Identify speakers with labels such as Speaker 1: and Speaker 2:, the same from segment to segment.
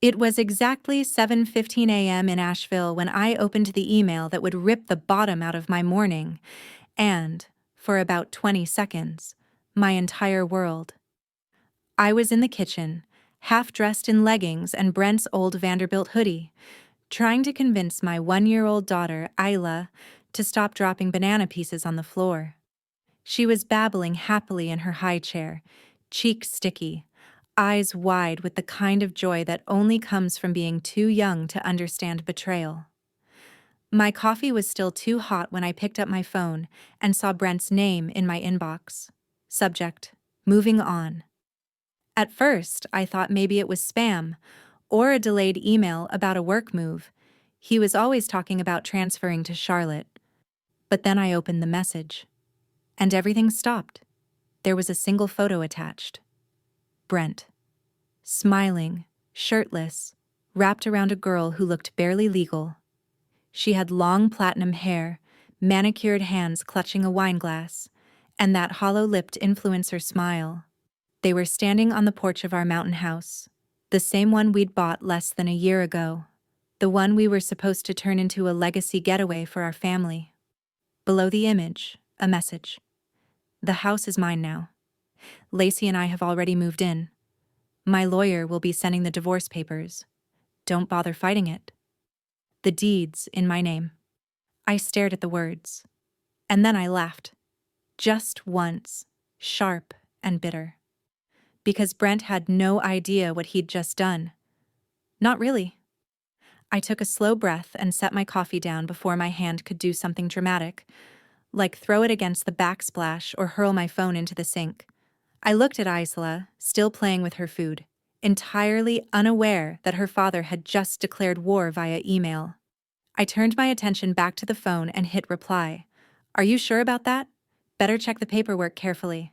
Speaker 1: It was exactly 7:15 a.m. in Asheville when I opened the email that would rip the bottom out of my morning, and, for about 20 seconds, my entire world. I was in the kitchen, half dressed in leggings and Brent's old Vanderbilt hoodie, trying to convince my 1-year-old daughter, Isla, to stop dropping banana pieces on the floor. She was babbling happily in her high chair, cheeks sticky, eyes wide with the kind of joy that only comes from being too young to understand betrayal. My coffee was still too hot when I picked up my phone and saw Brent's name in my inbox. Subject: moving on. At first, I thought maybe it was spam, or a delayed email about a work move. He was always talking about transferring to Charlotte. But then I opened the message, and everything stopped. There was a single photo attached. Brent. Smiling, shirtless, wrapped around a girl who looked barely legal. She had long platinum hair, manicured hands clutching a wine glass, and that hollow-lipped influencer smile. They were standing on the porch of our mountain house, the same one we'd bought less than a year ago, the one we were supposed to turn into a legacy getaway for our family. Below the image, a message. The house is mine now. Lacey and I have already moved in. My lawyer will be sending the divorce papers. Don't bother fighting it. The deed's in my name. I stared at the words. And then I laughed. Just once, sharp and bitter. Because Brent had no idea what he'd just done. Not really. I took a slow breath and set my coffee down before my hand could do something dramatic, like throw it against the backsplash or hurl my phone into the sink. I looked at Isla, still playing with her food, entirely unaware that her father had just declared war via email. I turned my attention back to the phone and hit reply. Are you sure about that? Better check the paperwork carefully.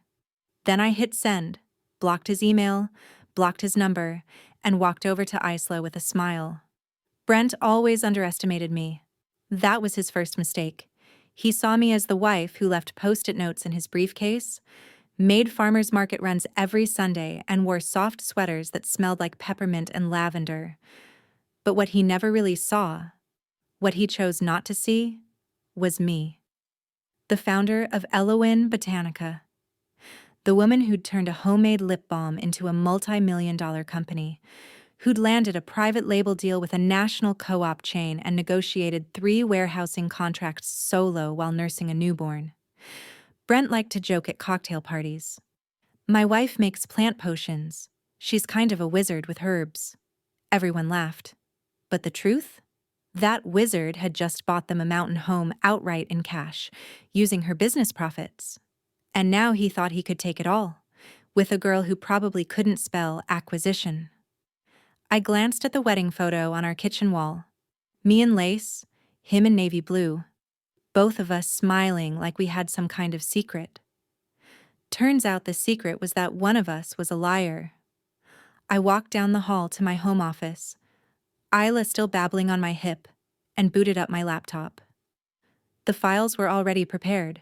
Speaker 1: Then I hit send, blocked his email, blocked his number, and walked over to Isla with a smile. Brent always underestimated me. That was his first mistake. He saw me as the wife who left post-it notes in his briefcase, made farmers market runs every Sunday, and wore soft sweaters that smelled like peppermint and lavender. But what he never really saw, what he chose not to see, was me. The founder of Elowin Botanica. The woman who'd turned a homemade lip balm into a multi-million-dollar company, who'd landed a private label deal with a national co-op chain and negotiated 3 warehousing contracts solo while nursing a newborn. Brent liked to joke at cocktail parties. My wife makes plant potions. She's kind of a wizard with herbs. Everyone laughed. But the truth? That wizard had just bought them a mountain home outright in cash, using her business profits. And now he thought he could take it all, with a girl who probably couldn't spell acquisition. I glanced at the wedding photo on our kitchen wall. Me in lace, him in navy blue. Both of us smiling like we had some kind of secret. Turns out the secret was that one of us was a liar. I walked down the hall to my home office, Isla still babbling on my hip, and booted up my laptop. The files were already prepared,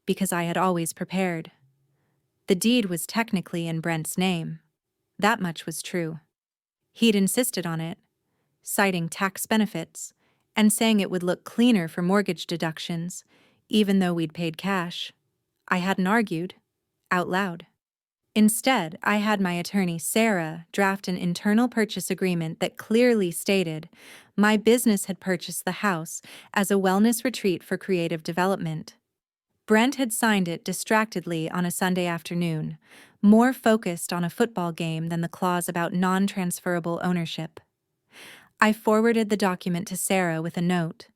Speaker 1: because I had always prepared. The deed was technically in Brent's name. That much was true. He'd insisted on it, citing tax benefits, and saying it would look cleaner for mortgage deductions, even though we'd paid cash. I hadn't argued, out loud. Instead, I had my attorney, Sarah, draft an internal purchase agreement that clearly stated my business had purchased the house as a wellness retreat for creative development. Brent had signed it distractedly on a Sunday afternoon, more focused on a football game than the clause about non-transferable ownership. I forwarded the document to Sarah with a note.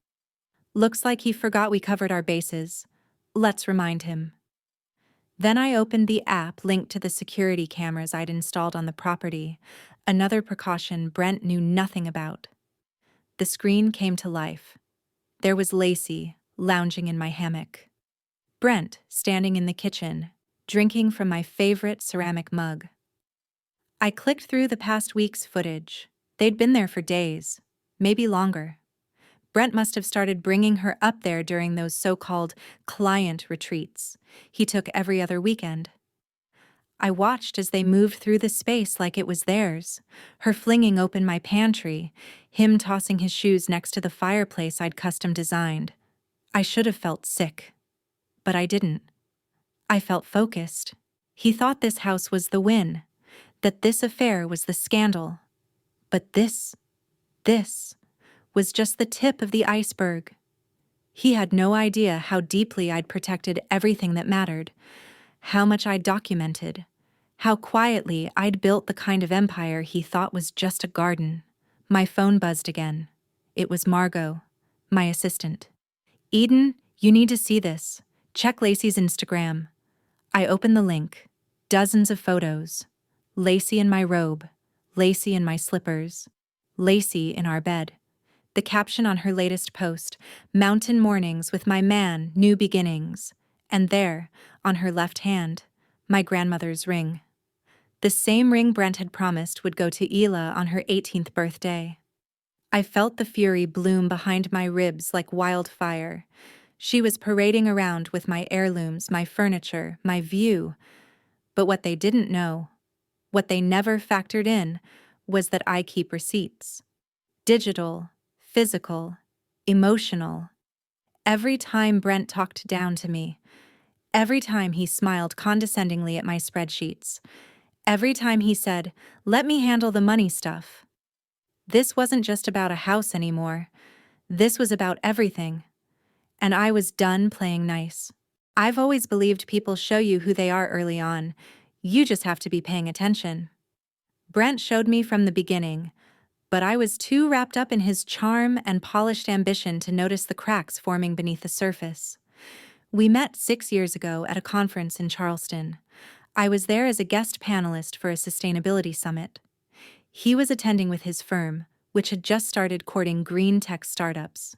Speaker 1: Looks like he forgot we covered our bases. Let's remind him. Then I opened the app linked to the security cameras I'd installed on the property, another precaution Brent knew nothing about. The screen came to life. There was Lacey, lounging in my hammock. Brent, standing in the kitchen, drinking from my favorite ceramic mug. I clicked through the past week's footage. They'd been there for days, maybe longer. Brent must have started bringing her up there during those so-called client retreats he took every other weekend. I watched as they moved through the space like it was theirs, her flinging open my pantry, him tossing his shoes next to the fireplace I'd custom designed. I should have felt sick, but I didn't. I felt focused. He thought this house was the win, that this affair was the scandal. But this was just the tip of the iceberg. He had no idea how deeply I'd protected everything that mattered, how much I'd documented, how quietly I'd built the kind of empire he thought was just a garden. My phone buzzed again. It was Margot, my assistant. "Eden, you need to see this. Check Lacey's Instagram." I opened the link. Dozens of photos. Lacey in my robe, Lacey in my slippers, Lacey in our bed. The caption on her latest post, "Mountain mornings with my man, new beginnings." And there, on her left hand, my grandmother's ring. The same ring Brent had promised would go to Ela on her 18th birthday. I felt the fury bloom behind my ribs like wildfire. She was parading around with my heirlooms, my furniture, my view. But what they didn't know, what they never factored in, was that I keep receipts. Digital, physical, emotional. Every time Brent talked down to me, every time he smiled condescendingly at my spreadsheets, every time he said, "Let me handle the money stuff." This wasn't just about a house anymore. This was about everything. And I was done playing nice. I've always believed people show you who they are early on. You just have to be paying attention. Brent showed me from the beginning, but I was too wrapped up in his charm and polished ambition to notice the cracks forming beneath the surface. We met 6 years ago at a conference in Charleston. I was there as a guest panelist for a sustainability summit. He was attending with his firm, which had just started courting green tech startups.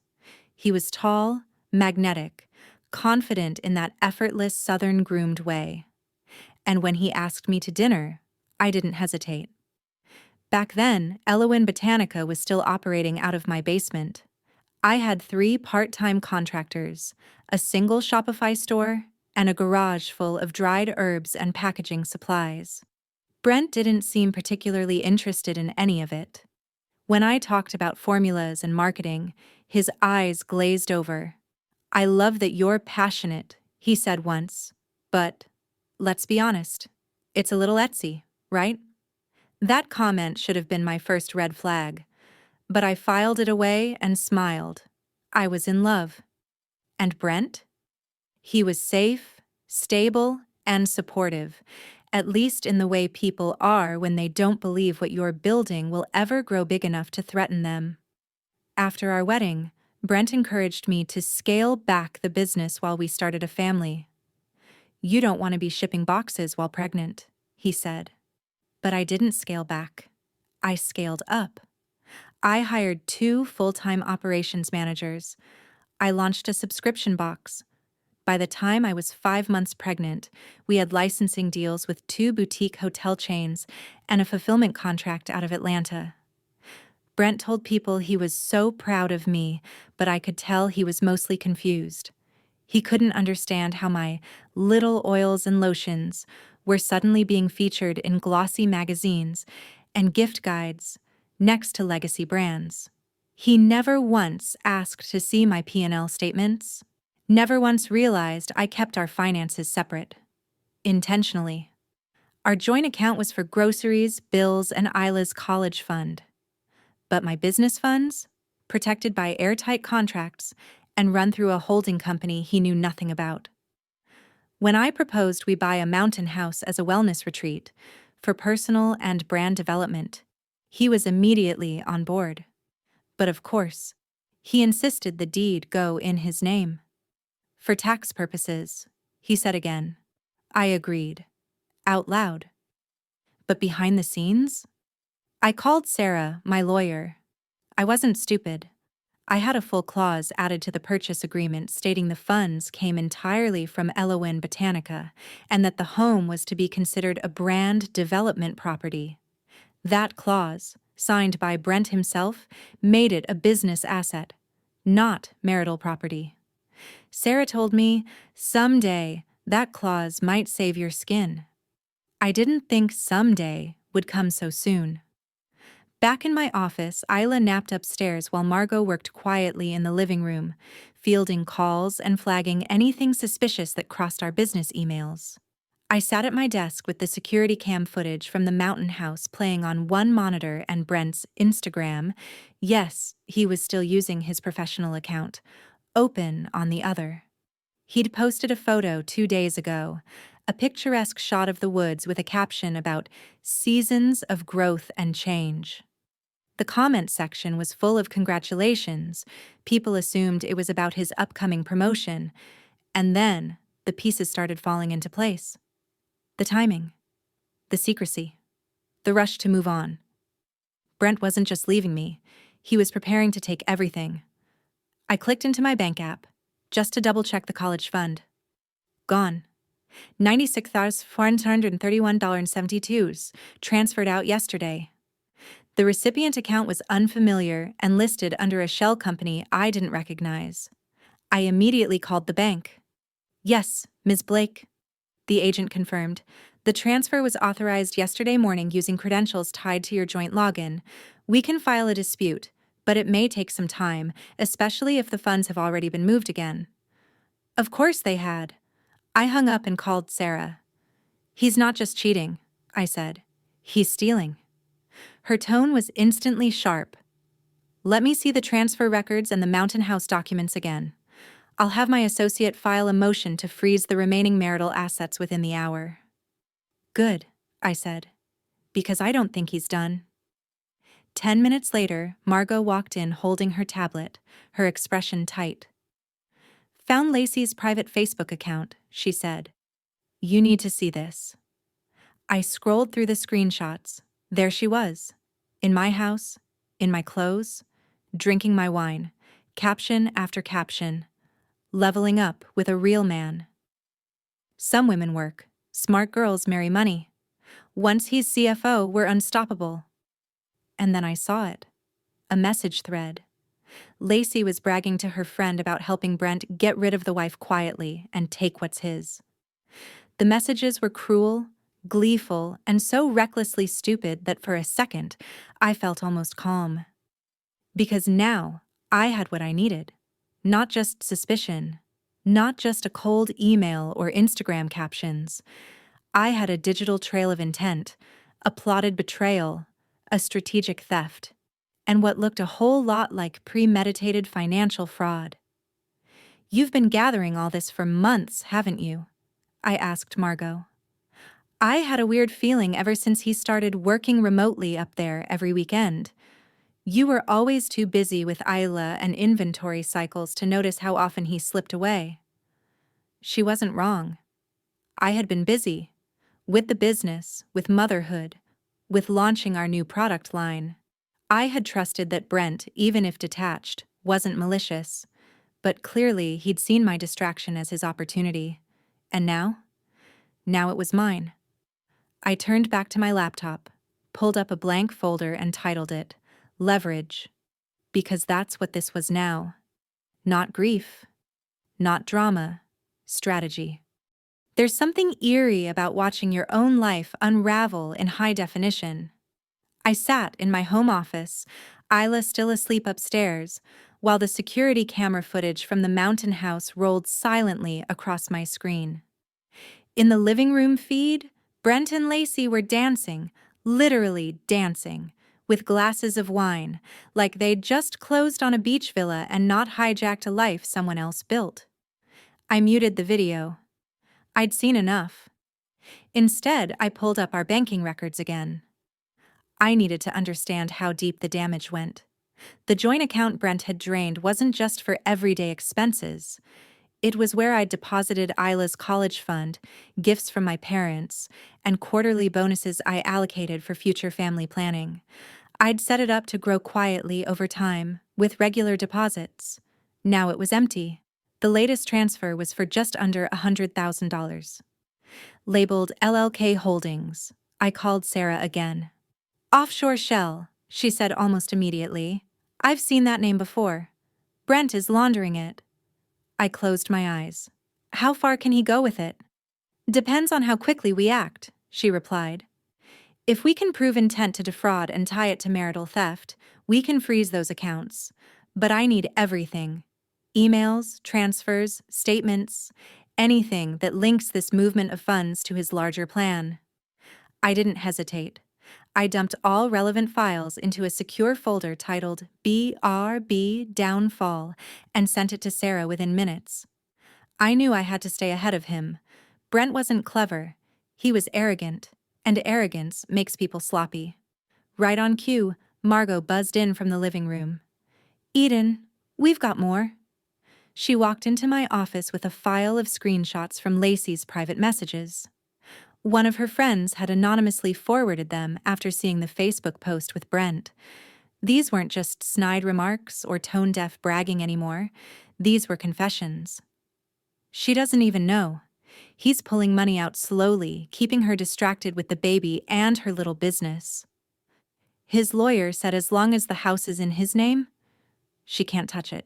Speaker 1: He was tall, magnetic, confident in that effortless Southern-groomed way. And when he asked me to dinner, I didn't hesitate. Back then, Valedictorian Botanica was still operating out of my basement. I had 3 part-time contractors, a single Shopify store, and a garage full of dried herbs and packaging supplies. Brent didn't seem particularly interested in any of it. When I talked about formulas and marketing, his eyes glazed over. "I love that you're passionate," he said once, "but let's be honest, it's a little Etsy, right?" That comment should have been my first red flag, but I filed it away and smiled. I was in love. And Brent? He was safe, stable, and supportive, at least in the way people are when they don't believe what you're building will ever grow big enough to threaten them. After our wedding, Brent encouraged me to scale back the business while we started a family. "You don't want to be shipping boxes while pregnant," he said. But I didn't scale back. I scaled up. I hired 2 full-time operations managers. I launched a subscription box. By the time I was 5 months pregnant, we had licensing deals with 2 boutique hotel chains and a fulfillment contract out of Atlanta. Brent told people he was so proud of me, but I could tell he was mostly confused. He couldn't understand how my little oils and lotions were suddenly being featured in glossy magazines and gift guides next to legacy brands. He never once asked to see my P&L statements, never once realized I kept our finances separate. Intentionally. Our joint account was for groceries, bills, and Isla's college fund. But my business funds? Protected by airtight contracts and run through a holding company he knew nothing about. When I proposed we buy a mountain house as a wellness retreat for personal and brand development, he was immediately on board. But of course, he insisted the deed go in his name. "For tax purposes," he said again. I agreed, out loud. But behind the scenes? I called Sarah, my lawyer. I wasn't stupid. I had a full clause added to the purchase agreement stating the funds came entirely from Valedictorian Botanica and that the home was to be considered a brand development property. That clause, signed by Brent himself, made it a business asset, not marital property. Sarah told me, "Someday, that clause might save your skin." I didn't think someday would come so soon. Back in my office, Isla napped upstairs while Margot worked quietly in the living room, fielding calls and flagging anything suspicious that crossed our business emails. I sat at my desk with the security cam footage from the mountain house playing on one monitor and Brent's Instagram, yes, he was still using his professional account, open on the other. He'd posted a photo 2 days ago, a picturesque shot of the woods with a caption about seasons of growth and change. The comment section was full of congratulations. People assumed it was about his upcoming promotion, and then the pieces started falling into place. The timing, the secrecy, the rush to move on. Brent wasn't just leaving me, he was preparing to take everything. I clicked into my bank app, just to double-check the college fund. Gone. $96,431.72, transferred out yesterday. The recipient account was unfamiliar and listed under a shell company I didn't recognize. I immediately called the bank. Yes, Ms. Blake. The agent confirmed. The transfer was authorized yesterday morning using credentials tied to your joint login. We can file a dispute, but it may take some time, especially if the funds have already been moved again. Of course they had. I hung up and called Sarah. He's not just cheating, I said. He's stealing. Her tone was instantly sharp. Let me see the transfer records and the Mountain House documents again. I'll have my associate file a motion to freeze the remaining marital assets within the hour. Good, I said, because I don't think he's done. 10 minutes later, Margot walked in holding her tablet, her expression tight. Found Lacey's private Facebook account, she said. You need to see this. I scrolled through the screenshots. There she was, in my house, in my clothes, drinking my wine, caption after caption, leveling up with a real man. Some women work, smart girls marry money. Once he's CFO, we're unstoppable. And then I saw it. A message thread. Lacey was bragging to her friend about helping Brent get rid of the wife quietly and take what's his. The messages were cruel, gleeful, and so recklessly stupid that for a second, I felt almost calm. Because now, I had what I needed. Not just suspicion. Not just a cold email or Instagram captions. I had a digital trail of intent, a plotted betrayal, a strategic theft, and what looked a whole lot like premeditated financial fraud. You've been gathering all this for months, haven't you? I asked Margot. I had a weird feeling ever since he started working remotely up there every weekend. You were always too busy with Isla and inventory cycles to notice how often he slipped away. She wasn't wrong. I had been busy. With the business, with motherhood, with launching our new product line. I had trusted that Brent, even if detached, wasn't malicious. But clearly he'd seen my distraction as his opportunity. And now? Now it was mine. I turned back to my laptop, pulled up a blank folder and titled it, Leverage. Because that's what this was now. Not grief. Not drama. Strategy. There's something eerie about watching your own life unravel in high definition. I sat in my home office, Isla still asleep upstairs, while the security camera footage from the mountain house rolled silently across my screen. In the living room feed, Brent and Lacey were dancing, literally dancing, with glasses of wine, like they'd just closed on a beach villa and not hijacked a life someone else built. I muted the video. I'd seen enough. Instead, I pulled up our banking records again. I needed to understand how deep the damage went. The joint account Brent had drained wasn't just for everyday expenses. It was where I'd deposited Isla's college fund, gifts from my parents, and quarterly bonuses I allocated for future family planning. I'd set it up to grow quietly over time, with regular deposits. Now it was empty. The latest transfer was for just under $100,000. Labeled LLK Holdings, I called Sarah again. Offshore shell, she said almost immediately. I've seen that name before. Brent is laundering it. I closed my eyes. How far can he go with it? Depends on how quickly we act, she replied. If we can prove intent to defraud and tie it to marital theft, we can freeze those accounts. But I need everything. Emails, transfers, statements, anything that links this movement of funds to his larger plan. I didn't hesitate. I dumped all relevant files into a secure folder titled BRB Downfall and sent it to Sarah within minutes. I knew I had to stay ahead of him. Brent wasn't clever. He was arrogant, and arrogance makes people sloppy. Right on cue, Margot buzzed in from the living room. Eden, we've got more. She walked into my office with a file of screenshots from Lacey's private messages. One of her friends had anonymously forwarded them after seeing the Facebook post with Brent. These weren't just snide remarks or tone-deaf bragging anymore. These were confessions. She doesn't even know. He's pulling money out slowly, keeping her distracted with the baby and her little business. His lawyer said as long as the house is in his name, she can't touch it.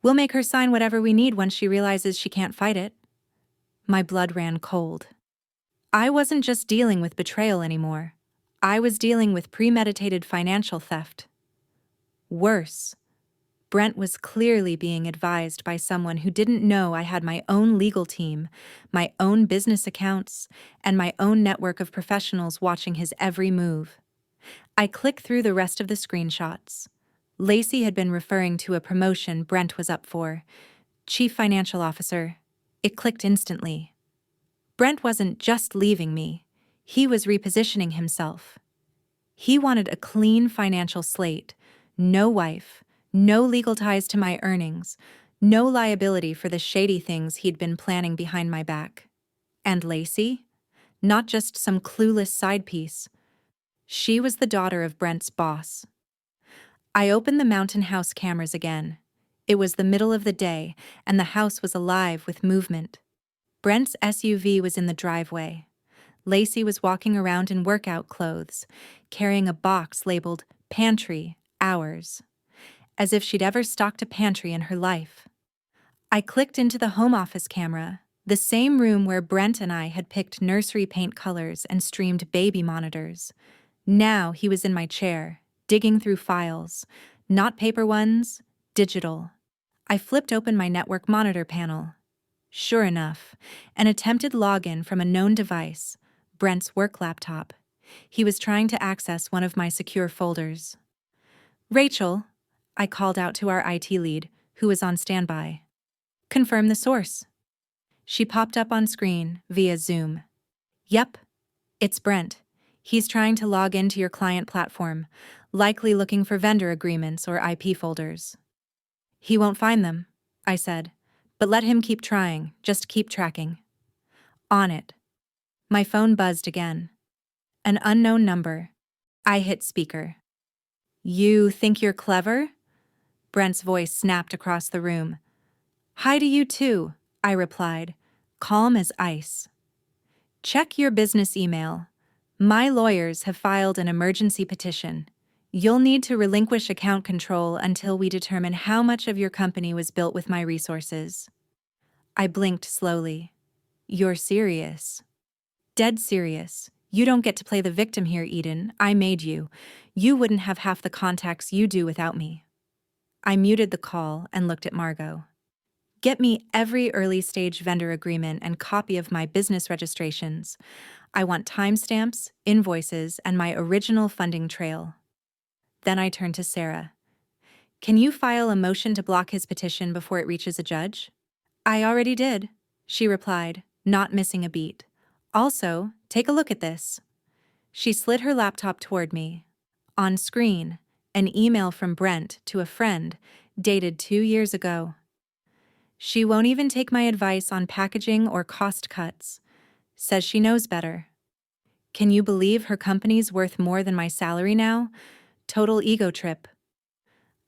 Speaker 1: We'll make her sign whatever we need once she realizes she can't fight it. My blood ran cold. I wasn't just dealing with betrayal anymore. I was dealing with premeditated financial theft. Worse, Brent was clearly being advised by someone who didn't know I had my own legal team, my own business accounts, and my own network of professionals watching his every move. I clicked through the rest of the screenshots. Lacey had been referring to a promotion Brent was up for. Chief Financial Officer. It clicked instantly. Brent wasn't just leaving me. He was repositioning himself. He wanted a clean financial slate. No wife. No legal ties to my earnings. No liability for the shady things he'd been planning behind my back. And Lacey? Not just some clueless side piece. She was the daughter of Brent's boss. I opened the Mountain House cameras again. It was the middle of the day, and the house was alive with movement. Brent's SUV was in the driveway. Lacey was walking around in workout clothes, carrying a box labeled Pantry, Hours, as if she'd ever stocked a pantry in her life. I clicked into the home office camera, the same room where Brent and I had picked nursery paint colors and streamed baby monitors. Now he was in my chair, digging through files, not paper ones, digital. I flipped open my network monitor panel. Sure enough, an attempted login from a known device, Brent's work laptop. He was trying to access one of my secure folders. Rachel, I called out to our IT lead, who was on standby. Confirm the source. She popped up on screen via Zoom. Yep, it's Brent. He's trying to log into your client platform, likely looking for vendor agreements or IP folders. He won't find them, I said, but let him keep trying, just keep tracking. On it. My phone buzzed again. An unknown number. I hit speaker. You think you're clever? Brent's voice snapped across the room. Hi to you too, I replied, calm as ice. Check your business email. My lawyers have filed an emergency petition. You'll need to relinquish account control until we determine how much of your company was built with my resources. I blinked slowly. You're serious. Dead serious. You don't get to play the victim here, Eden. I made you. You wouldn't have half the contacts you do without me. I muted the call and looked at Margot. Get me every early-stage vendor agreement and copy of my business registrations. I want timestamps, invoices, and my original funding trail. Then I turned to Sarah. Can you file a motion to block his petition before it reaches a judge? I already did, she replied, not missing a beat. Also, take a look at this. She slid her laptop toward me. On screen, an email from Brent to a friend, dated 2 years ago. She won't even take my advice on packaging or cost cuts. Says she knows better. Can you believe her company's worth more than my salary now? Total ego trip.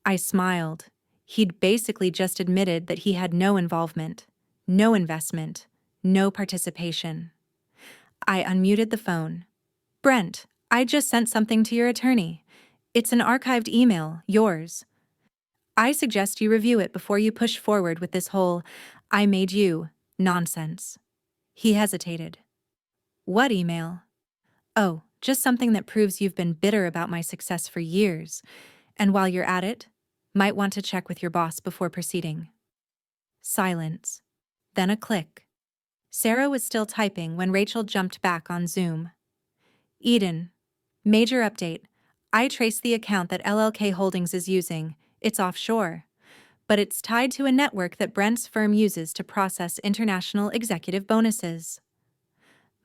Speaker 1: I smiled. He'd basically just admitted that he had no involvement, no investment, no participation. I unmuted the phone. Brent, I just sent something to your attorney. It's an archived email, yours. I suggest you review it before you push forward with this whole "I made you" nonsense. He hesitated. What email? Oh, just something that proves you've been bitter about my success for years, and while you're at it, might want to check with your boss before proceeding. Silence. Then a click. Sarah was still typing when Rachel jumped back on Zoom. Eden. Major update. I traced the account that LLK Holdings is using. It's offshore. But it's tied to a network that Brent's firm uses to process international executive bonuses.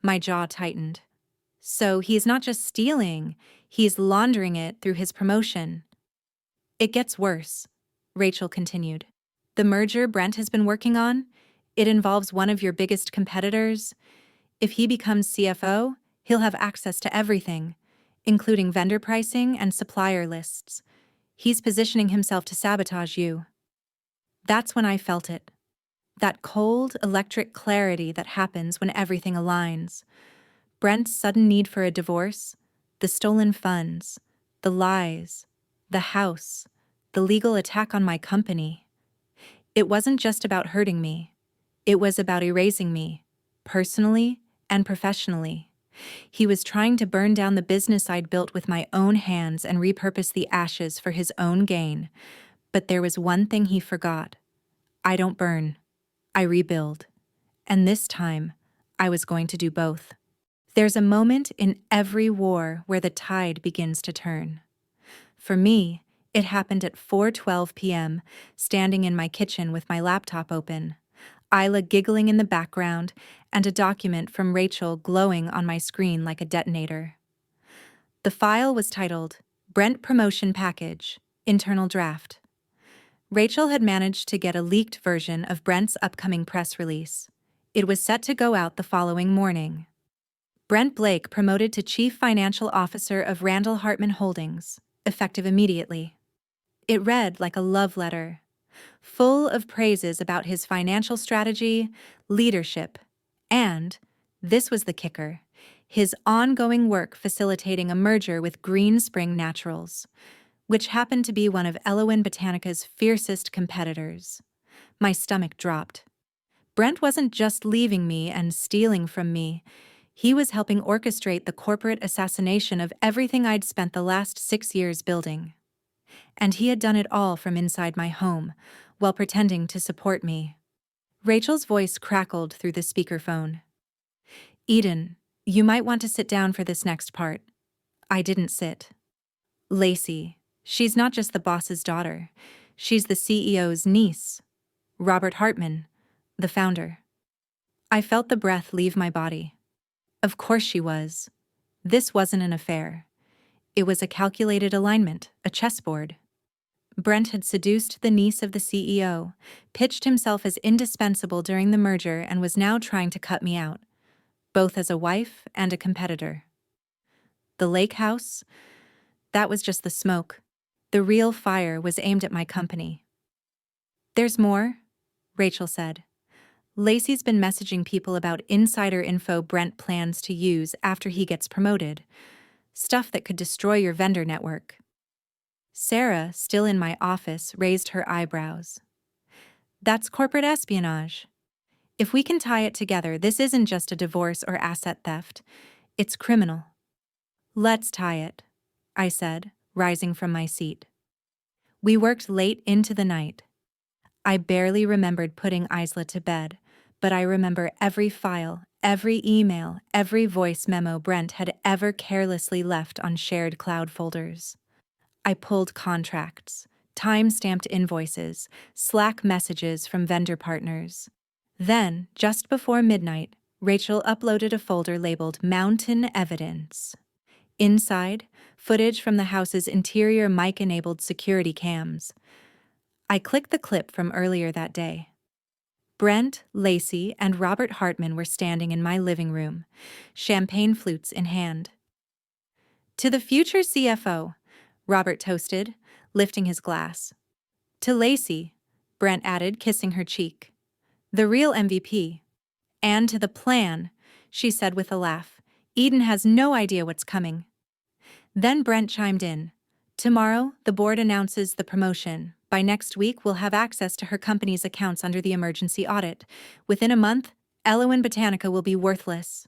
Speaker 1: My jaw tightened. So he's not just stealing, he's laundering it through his promotion. It gets worse, Rachel continued. The merger Brent has been working on, it involves one of your biggest competitors. If he becomes CFO, he'll have access to everything, including vendor pricing and supplier lists. He's positioning himself to sabotage you. That's when I felt it. That cold, electric clarity that happens when everything aligns. Brent's sudden need for a divorce, the stolen funds, the lies, the house, the legal attack on my company. It wasn't just about hurting me. It was about erasing me, personally and professionally. He was trying to burn down the business I'd built with my own hands and repurpose the ashes for his own gain. But there was one thing he forgot. I don't burn. I rebuild. And this time, I was going to do both. There's a moment in every war where the tide begins to turn. For me, it happened at 4:12 p.m., standing in my kitchen with my laptop open, Isla giggling in the background, and a document from Rachel glowing on my screen like a detonator. The file was titled, Brent Promotion Package, Internal Draft. Rachel had managed to get a leaked version of Brent's upcoming press release. It was set to go out the following morning. Brent Blake promoted to Chief Financial Officer of Randall Hartman Holdings, effective immediately. It read like a love letter, full of praises about his financial strategy, leadership, and, this was the kicker, his ongoing work facilitating a merger with Green Spring Naturals, which happened to be one of Elowin Botanica's fiercest competitors. My stomach dropped. Brent wasn't just leaving me and stealing from me. He was helping orchestrate the corporate assassination of everything I'd spent the last 6 years building. And he had done it all from inside my home, while pretending to support me. Rachel's voice crackled through the speakerphone. Eden, you might want to sit down for this next part. I didn't sit. Lacey, she's not just the boss's daughter. She's the CEO's niece. Robert Hartman, the founder. I felt the breath leave my body. Of course she was. This wasn't an affair. It was a calculated alignment, a chessboard. Brent had seduced the niece of the CEO, pitched himself as indispensable during the merger, and was now trying to cut me out, both as a wife and a competitor. The lake house? That was just the smoke. The real fire was aimed at my company. There's more, Rachel said. Lacey's been messaging people about insider info Brent plans to use after he gets promoted. Stuff that could destroy your vendor network. Sarah, still in my office, raised her eyebrows. That's corporate espionage. If we can tie it together, this isn't just a divorce or asset theft. It's criminal. Let's tie it, I said, rising from my seat. We worked late into the night. I barely remembered putting Isla to bed, but I remember every file, every email, every voice memo Brent had ever carelessly left on shared cloud folders. I pulled contracts, time-stamped invoices, Slack messages from vendor partners. Then, just before midnight, Rachel uploaded a folder labeled Mountain Evidence. Inside, footage from the house's interior mic-enabled security cams. I clicked the clip from earlier that day. Brent, Lacey, and Robert Hartman were standing in my living room, champagne flutes in hand. To the future CFO, Robert toasted, lifting his glass. To Lacey, Brent added, kissing her cheek. The real MVP. And to the plan, she said with a laugh. Eden has no idea what's coming. Then Brent chimed in. Tomorrow, the board announces the promotion. By next week, we'll have access to her company's accounts under the emergency audit. Within a month, Elowin Botanica will be worthless.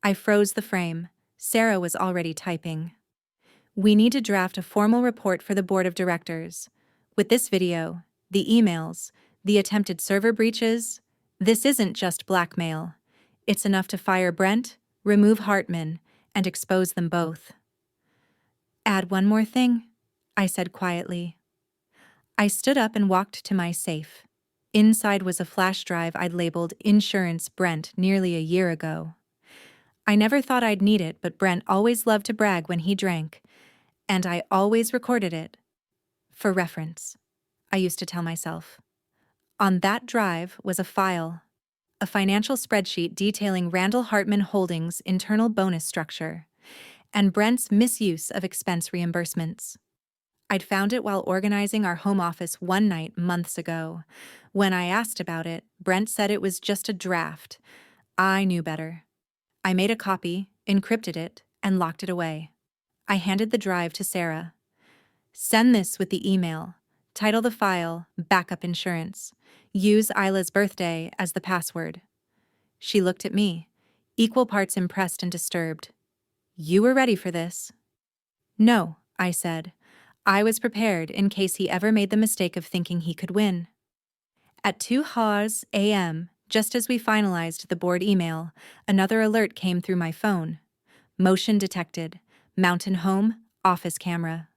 Speaker 1: I froze the frame. Sarah was already typing. We need to draft a formal report for the board of directors. With this video, the emails, the attempted server breaches, this isn't just blackmail. It's enough to fire Brent, remove Hartman, and expose them both. Add one more thing, I said quietly. I stood up and walked to my safe. Inside was a flash drive I'd labeled Insurance Brent nearly a year ago. I never thought I'd need it, but Brent always loved to brag when he drank, and I always recorded it. For reference, I used to tell myself. On that drive was a file, a financial spreadsheet detailing Randall Hartman Holdings' internal bonus structure, and Brent's misuse of expense reimbursements. I'd found it while organizing our home office one night months ago. When I asked about it, Brent said it was just a draft. I knew better. I made a copy, encrypted it, and locked it away. I handed the drive to Sarah. Send this with the email. Title the file, Backup Insurance. Use Isla's birthday as the password. She looked at me, equal parts impressed and disturbed. You were ready for this? No, I said. I was prepared in case he ever made the mistake of thinking he could win. At 2 a.m., just as we finalized the board email, another alert came through my phone. Motion detected. Mountain home, office camera.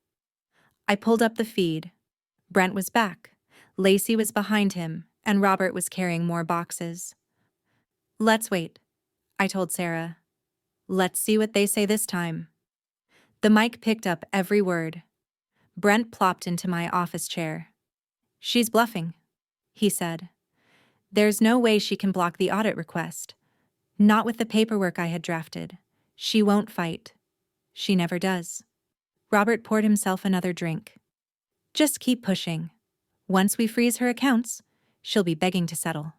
Speaker 1: I pulled up the feed. Brent was back. Lacey was behind him, and Robert was carrying more boxes. Let's wait, I told Sarah. Let's see what they say this time. The mic picked up every word. Brent plopped into my office chair. She's bluffing, he said. There's no way she can block the audit request. Not with the paperwork I had drafted. She won't fight. She never does. Robert poured himself another drink. Just keep pushing. Once we freeze her accounts, she'll be begging to settle.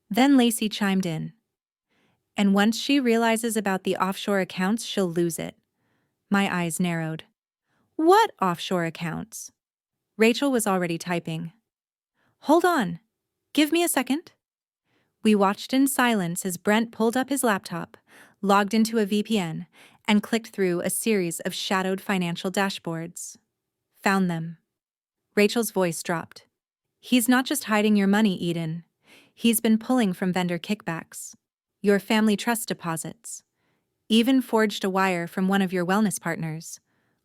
Speaker 1: Then Lacey chimed in. And once she realizes about the offshore accounts, she'll lose it. My eyes narrowed. What offshore accounts? Rachel was already typing. Hold on. Give me a second. We watched in silence as Brent pulled up his laptop, logged into a VPN, and clicked through a series of shadowed financial dashboards. Found them. Rachel's voice dropped. He's not just hiding your money, Eden. He's been pulling from vendor kickbacks, your family trust deposits, even forged a wire from one of your wellness partners,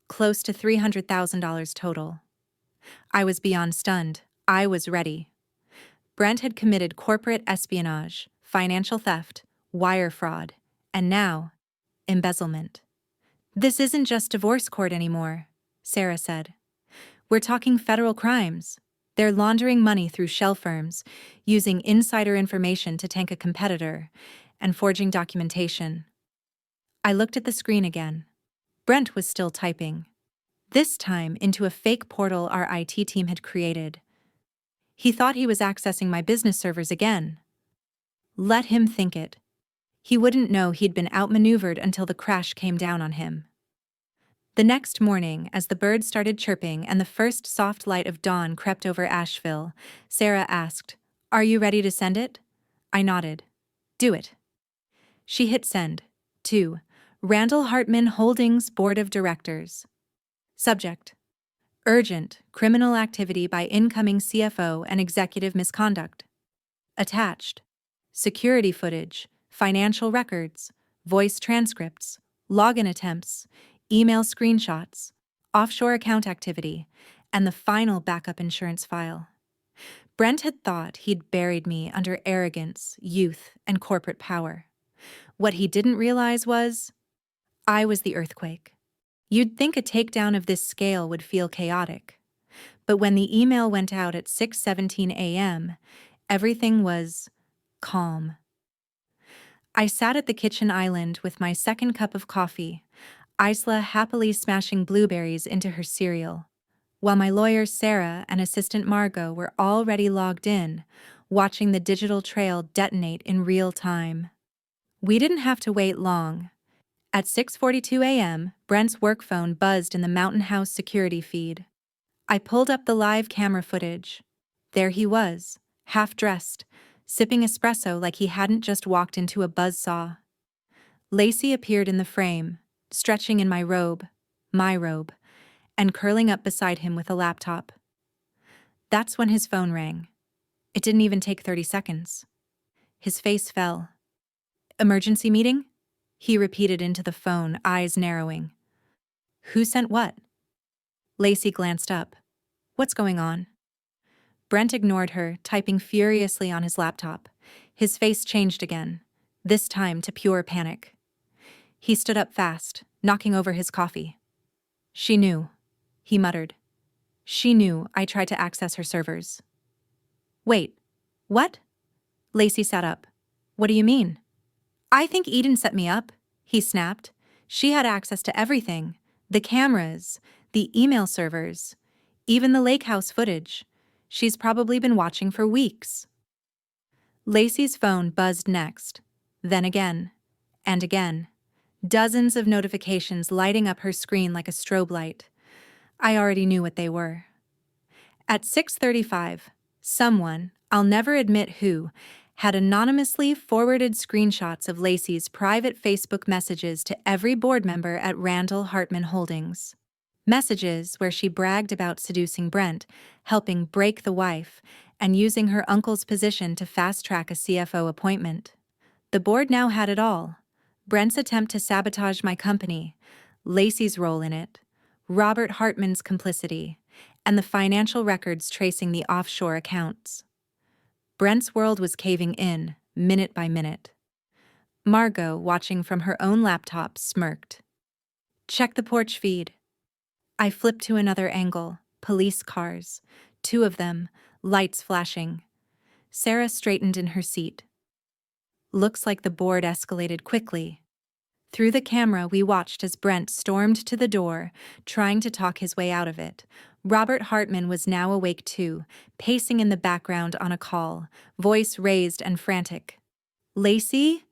Speaker 1: close to $300,000 total. I was beyond stunned. I was ready. Brent had committed corporate espionage, financial theft, wire fraud, and now, embezzlement. This isn't just divorce court anymore, Sarah said. We're talking federal crimes. They're laundering money through shell firms, using insider information to tank a competitor, and forging documentation. I looked at the screen again. Brent was still typing. This time into a fake portal our IT team had created. He thought he was accessing my business servers again. Let him think it. He wouldn't know he'd been outmaneuvered until the crash came down on him. The next morning, as the birds started chirping and the first soft light of dawn crept over Asheville, Sarah asked, "Are you ready to send it?" I nodded. Do it. She hit send. To Randall Hartman Holdings Board of Directors. Subject: Urgent criminal activity by incoming CFO and executive misconduct. Attached: security footage, financial records, voice transcripts, login attempts, email screenshots, offshore account activity, and the final backup insurance file. Brent had thought he'd buried me under arrogance, youth, and corporate power. What he didn't realize was, I was the earthquake. You'd think a takedown of this scale would feel chaotic. But when the email went out at 6:17 a.m., everything was calm. I sat at the kitchen island with my second cup of coffee, Isla happily smashing blueberries into her cereal, while my lawyers Sarah and assistant Margot were already logged in, watching the digital trail detonate in real time. We didn't have to wait long. At 6:42 a.m., Brent's work phone buzzed in the Mountain House security feed. I pulled up the live camera footage. There he was, half-dressed, sipping espresso like he hadn't just walked into a buzzsaw. Lacey appeared in the frame, stretching in my robe, and curling up beside him with a laptop. That's when his phone rang. It didn't even take 30 seconds. His face fell. "Emergency meeting?" He repeated into the phone, eyes narrowing. "Who sent what?" Lacey glanced up. "What's going on?" Brent ignored her, typing furiously on his laptop. His face changed again, this time to pure panic. He stood up fast, knocking over his coffee. "She knew," he muttered. "She knew I tried to access her servers." "Wait, what?" Lacey sat up. "What do you mean?" "I think Eden set me up," he snapped. "She had access to everything. The cameras, the email servers, even the lake house footage. She's probably been watching for weeks." Lacey's phone buzzed next, then again, and again. Dozens of notifications lighting up her screen like a strobe light. I already knew what they were. At 6:35, someone, I'll never admit who, had anonymously forwarded screenshots of Lacey's private Facebook messages to every board member at Randall Hartman Holdings. Messages where she bragged about seducing Brent, helping break the wife, and using her uncle's position to fast-track a CFO appointment. The board now had it all. Brent's attempt to sabotage my company, Lacey's role in it, Robert Hartman's complicity, and the financial records tracing the offshore accounts. Brent's world was caving in, minute by minute. Margot, watching from her own laptop, smirked. "Check the porch feed." I flipped to another angle, police cars, 2 of them, lights flashing. Sarah straightened in her seat. Looks like the board escalated quickly. Through the camera, we watched as Brent stormed to the door, trying to talk his way out of it. Robert Hartman was now awake too, pacing in the background on a call, voice raised and frantic. "Lacey?"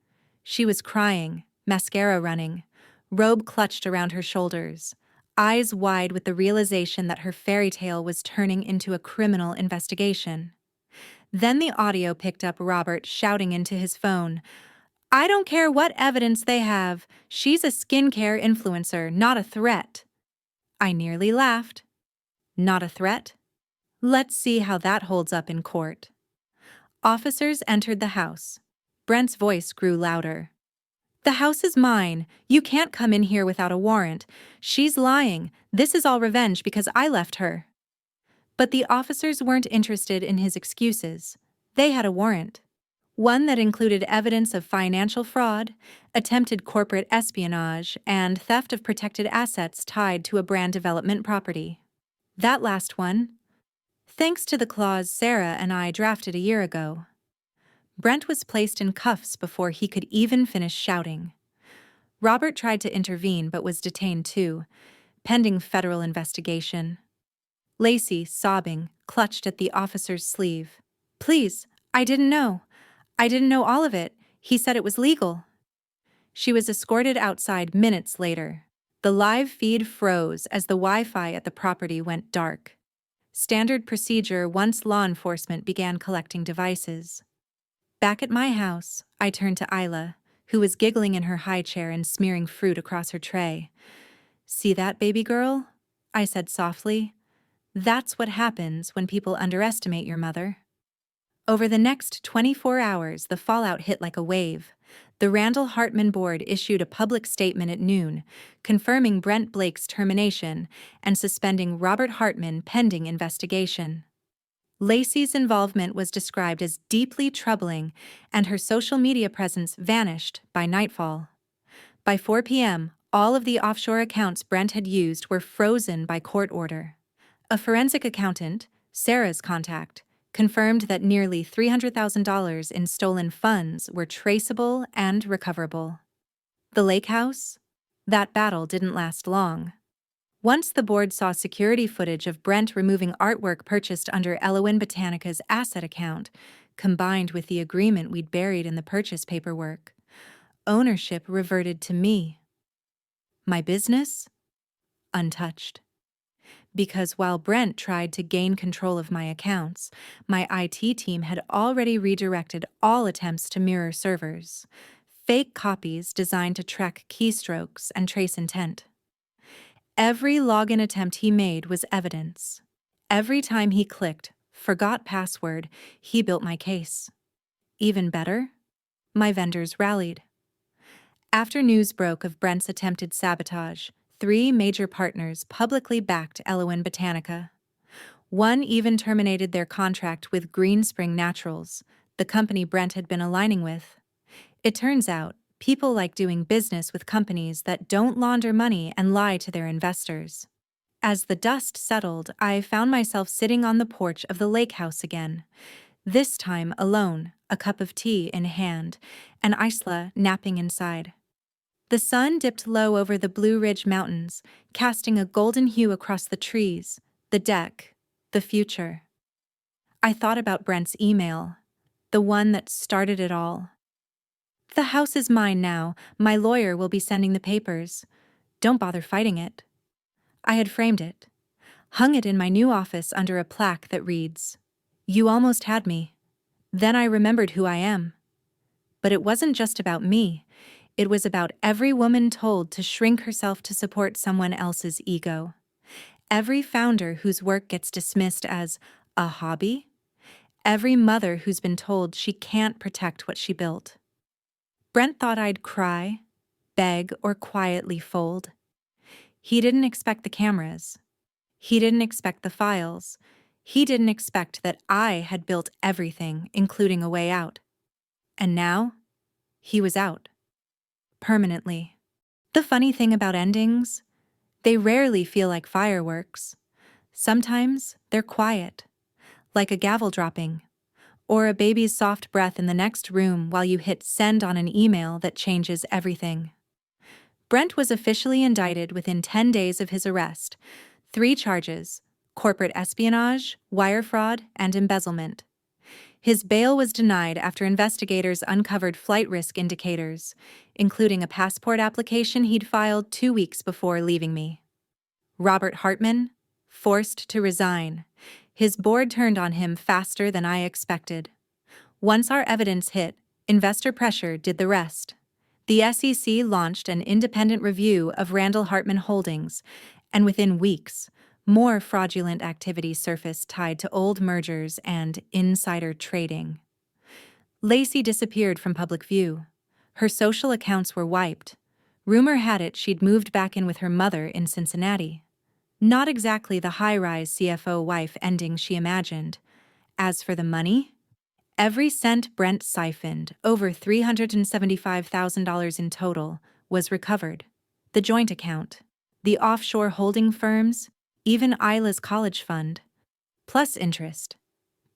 Speaker 1: She was crying, mascara running, robe clutched around her shoulders, eyes wide with the realization that her fairy tale was turning into a criminal investigation. Then the audio picked up Robert shouting into his phone, "I don't care what evidence they have. She's a skincare influencer, not a threat." I nearly laughed. Not a threat? Let's see how that holds up in court. Officers entered the house. Brent's voice grew louder. "The house is mine. You can't come in here without a warrant. She's lying. This is all revenge because I left her." But the officers weren't interested in his excuses. They had a warrant. One that included evidence of financial fraud, attempted corporate espionage, and theft of protected assets tied to a brand development property. That last one, thanks to the clause Sarah and I drafted a year ago. Brent was placed in cuffs before he could even finish shouting. Robert tried to intervene but was detained too, pending federal investigation. Lacey, sobbing, clutched at the officer's sleeve. "Please, I didn't know. I didn't know all of it. He said it was legal." She was escorted outside minutes later. The live feed froze as the Wi-Fi at the property went dark. Standard procedure once law enforcement began collecting devices. Back at my house, I turned to Isla, who was giggling in her high chair and smearing fruit across her tray. "See that, baby girl?" I said softly. "That's what happens when people underestimate your mother." Over the next 24 hours, the fallout hit like a wave. The Randall Hartman board issued a public statement at noon, confirming Brent Blake's termination and suspending Robert Hartman pending investigation. Lacey's involvement was described as deeply troubling, and her social media presence vanished by nightfall. By 4 p.m., all of the offshore accounts Brent had used were frozen by court order. A forensic accountant, Sarah's contact, confirmed that nearly $300,000 in stolen funds were traceable and recoverable. The lake house? That battle didn't last long. Once the board saw security footage of Brent removing artwork purchased under Elowen Botanica's asset account, combined with the agreement we'd buried in the purchase paperwork, ownership reverted to me. My business? Untouched. Because while Brent tried to gain control of my accounts, my IT team had already redirected all attempts to mirror servers, fake copies designed to track keystrokes and trace intent. Every login attempt he made was evidence. Every time he clicked "forgot password," he built my case. Even better, my vendors rallied. After news broke of Brent's attempted sabotage, 3 major partners publicly backed Elowen Botanica. One even terminated their contract with Greenspring Naturals, the company Brent had been aligning with. It turns out, people like doing business with companies that don't launder money and lie to their investors. As the dust settled, I found myself sitting on the porch of the lake house again, this time alone, a cup of tea in hand, and Isla napping inside. The sun dipped low over the Blue Ridge Mountains, casting a golden hue across the trees, the deck, the future. I thought about Brent's email, the one that started it all. "The house is mine now. My lawyer will be sending the papers. Don't bother fighting it." I had framed it, hung it in my new office under a plaque that reads, "You almost had me." Then I remembered who I am. But it wasn't just about me. It was about every woman told to shrink herself to support someone else's ego. Every founder whose work gets dismissed as a hobby. Every mother who's been told she can't protect what she built. Brent thought I'd cry, beg, or quietly fold. He didn't expect the cameras. He didn't expect the files. He didn't expect that I had built everything, including a way out. And now, he was out. Permanently. The funny thing about endings, they rarely feel like fireworks. Sometimes they're quiet, like a gavel dropping, or a baby's soft breath in the next room while you hit send on an email that changes everything. Brent was officially indicted within 10 days of his arrest. 3 charges: corporate espionage, wire fraud, and embezzlement. His bail was denied after investigators uncovered flight risk indicators, including a passport application he'd filed 2 weeks before leaving me. Robert Hartman, forced to resign. His board turned on him faster than I expected. Once our evidence hit, investor pressure did the rest. The SEC launched an independent review of Randall Hartman Holdings, and within weeks, more fraudulent activity surfaced tied to old mergers and insider trading. Lacey disappeared from public view. Her social accounts were wiped. Rumor had it she'd moved back in with her mother in Cincinnati. Not exactly the high-rise CFO wife ending she imagined. As for the money, every cent Brent siphoned, over $375,000 in total, was recovered. The joint account, the offshore holding firms, even Isla's college fund, plus interest.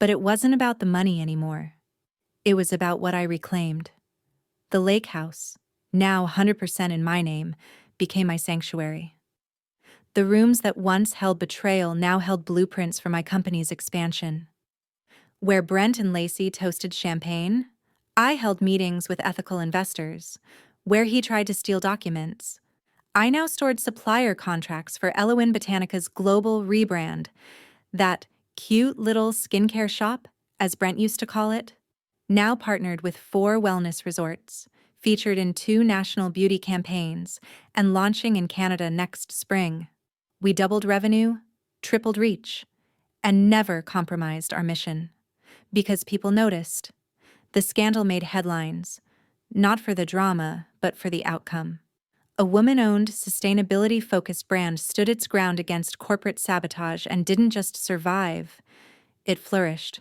Speaker 1: But it wasn't about the money anymore. It was about what I reclaimed. The lake house, now 100% in my name, became my sanctuary. The rooms that once held betrayal now held blueprints for my company's expansion. Where Brent and Lacey toasted champagne, I held meetings with ethical investors. Where he tried to steal documents, I now stored supplier contracts for Elowen Botanica's global rebrand, that cute little skincare shop, as Brent used to call it, now partnered with 4 wellness resorts, featured in 2 national beauty campaigns, and launching in Canada next spring. We doubled revenue, tripled reach, and never compromised our mission. Because people noticed. The scandal made headlines, not for the drama, but for the outcome. A woman-owned, sustainability-focused brand stood its ground against corporate sabotage and didn't just survive, it flourished.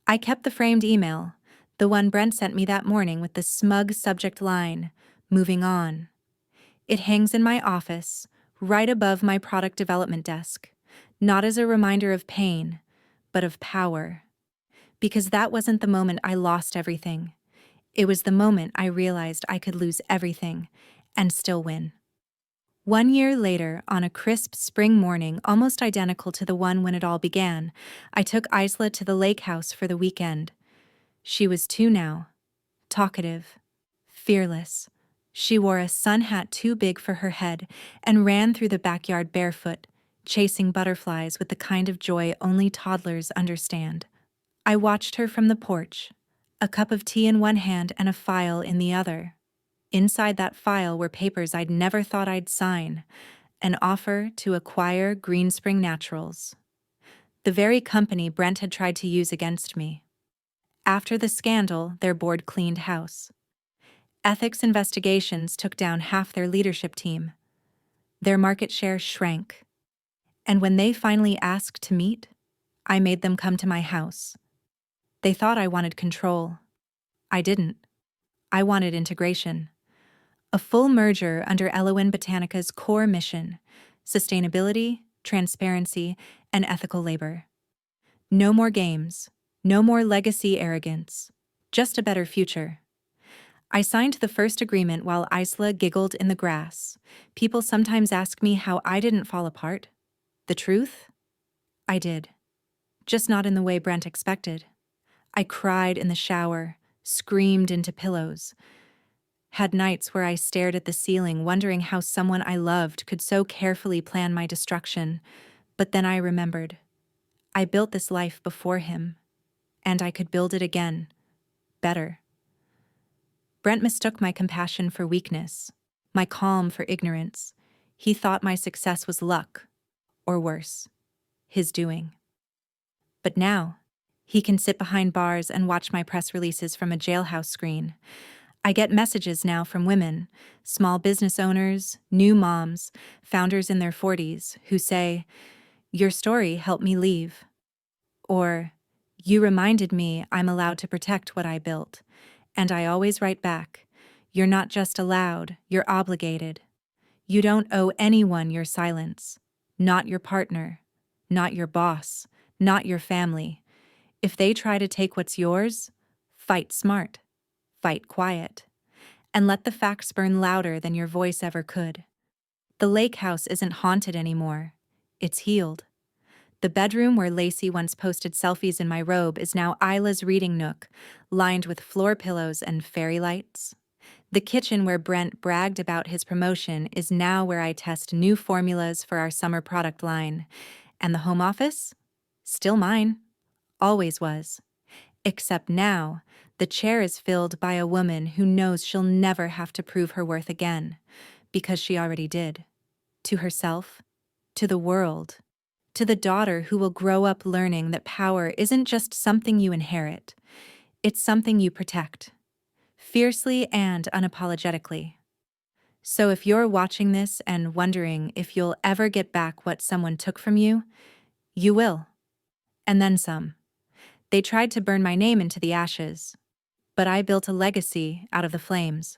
Speaker 1: I kept the framed email, the one Brent sent me that morning with the smug subject line, "Moving on." It hangs in my office, right above my product development desk, not as a reminder of pain, but of power. Because that wasn't the moment I lost everything. It was the moment I realized I could lose everything and still win. 1 year later, on a crisp spring morning almost identical to the one when it all began, I took Isla to the lake house for the weekend. She was 2 now, talkative, fearless. She wore a sun hat too big for her head and ran through the backyard barefoot, chasing butterflies with the kind of joy only toddlers understand. I watched her from the porch, a cup of tea in one hand and a file in the other. Inside that file were papers I'd never thought I'd sign, an offer to acquire Greenspring Naturals, the very company Brent had tried to use against me. After the scandal, their board cleaned house. Ethics investigations took down half their leadership team. Their market share shrank. And when they finally asked to meet, I made them come to my house. They thought I wanted control. I didn't. I wanted integration. A full merger under Elowen Botanica's core mission: sustainability, transparency, and ethical labor. No more games, no more legacy arrogance, just a better future. I signed the first agreement while Isla giggled in the grass. People sometimes ask me how I didn't fall apart. The truth? I did. Just not in the way Brent expected. I cried in the shower, screamed into pillows. Had nights where I stared at the ceiling, wondering how someone I loved could so carefully plan my destruction. But then I remembered. I built this life before him, and I could build it again, better. Brent mistook my compassion for weakness, my calm for ignorance. He thought my success was luck, or worse, his doing. But now, he can sit behind bars and watch my press releases from a jailhouse screen. I get messages now from women, small business owners, new moms, founders in their 40s, who say, "Your story helped me leave." Or, "You reminded me I'm allowed to protect what I built." And I always write back, "You're not just allowed, you're obligated. You don't owe anyone your silence. Not your partner, not your boss, not your family. If they try to take what's yours, fight smart, fight quiet, and let the facts burn louder than your voice ever could." The lake house isn't haunted anymore. It's healed. The bedroom where Lacey once posted selfies in my robe is now Isla's reading nook, lined with floor pillows and fairy lights. The kitchen where Brent bragged about his promotion is now where I test new formulas for our summer product line. And the home office? Still mine. Always was. Except now, the chair is filled by a woman who knows she'll never have to prove her worth again, because she already did. To herself, to the world, to the daughter who will grow up learning that power isn't just something you inherit, it's something you protect, fiercely and unapologetically. So if you're watching this and wondering if you'll ever get back what someone took from you, you will. And then some. They tried to burn my name into the ashes, but I built a legacy out of the flames.